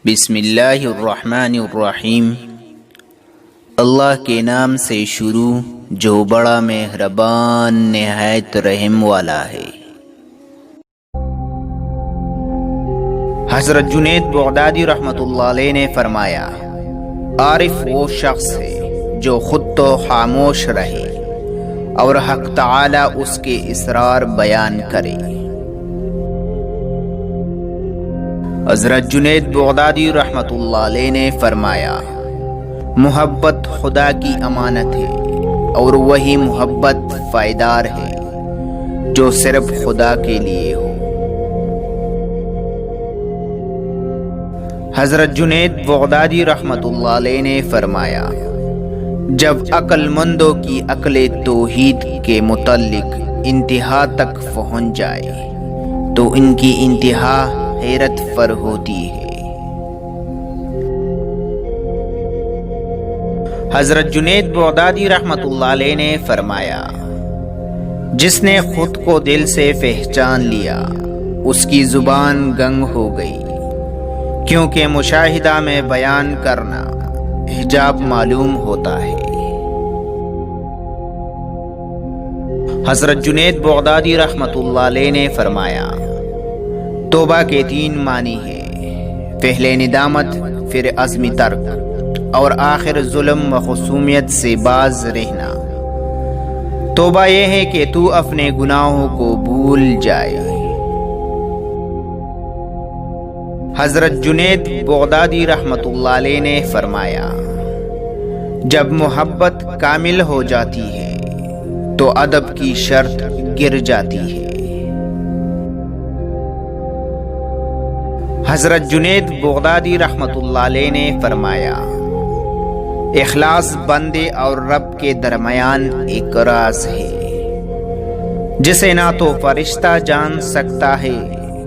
بسم اللہ الرحمن الرحیم۔ اللہ کے نام سے شروع جو بڑا مہربان نہایت رحم والا ہے۔ حضرت جنید بغدادی رحمۃ اللہ علیہ نے فرمایا، عارف وہ شخص ہے جو خود تو خاموش رہے اور حق تعالی اس کے اسرار بیان کرے۔ حضرت جنید بغدادی رحمۃ اللہ علیہ نے فرمایا، محبت خدا کی امانت ہے اور وہی محبت پائیدار ہے جو صرف خدا کے لیے ہو۔ حضرت جنید بغدادی رحمۃ اللہ علیہ نے فرمایا، جب عقل مندوں کی عقل توحید کے متعلق انتہا تک پہنچ جائے تو ان کی انتہا حیرت پر ہوتی ہے۔ حضرت جنید بغدادی رحمۃ اللہ علیہ نے فرمایا، جس نے خود کو دل سے پہچان لیا اس کی زبان گنگ ہو گئی، کیونکہ مشاہدہ میں بیان کرنا حجاب معلوم ہوتا ہے۔ حضرت جنید بغدادی رحمۃ اللہ علیہ نے فرمایا، توبہ کے 3 معنی ہیں، پہلے ندامت، پھر عزم ترک اور آخر ظلم و خصومیت سے باز رہنا۔ توبہ یہ ہے کہ تو اپنے گناہوں کو بھول جائے۔ حضرت جنید بغدادی رحمۃ اللہ علیہ نے فرمایا، جب محبت کامل ہو جاتی ہے تو ادب کی شرط گر جاتی ہے۔ حضرت جنید بغدادی رحمۃ اللہ علیہ نے فرمایا، اخلاص بندے اور رب کے درمیان ایک راز ہے جسے نہ تو فرشتہ جان سکتا ہے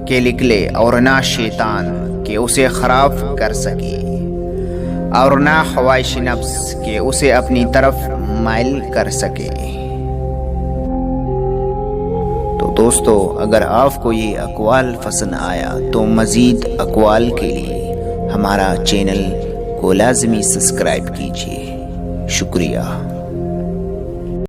کہ نکلے اور نہ شیطان کہ اسے خراب کر سکے، اور نہ خواہش نفس کہ اسے اپنی طرف مائل کر سکے۔ تو دوستو، اگر آپ کو یہ اقوال پسند آیا تو مزید اقوال کے لیے ہمارا چینل کو لازمی سبسکرائب کیجیے۔ شکریہ۔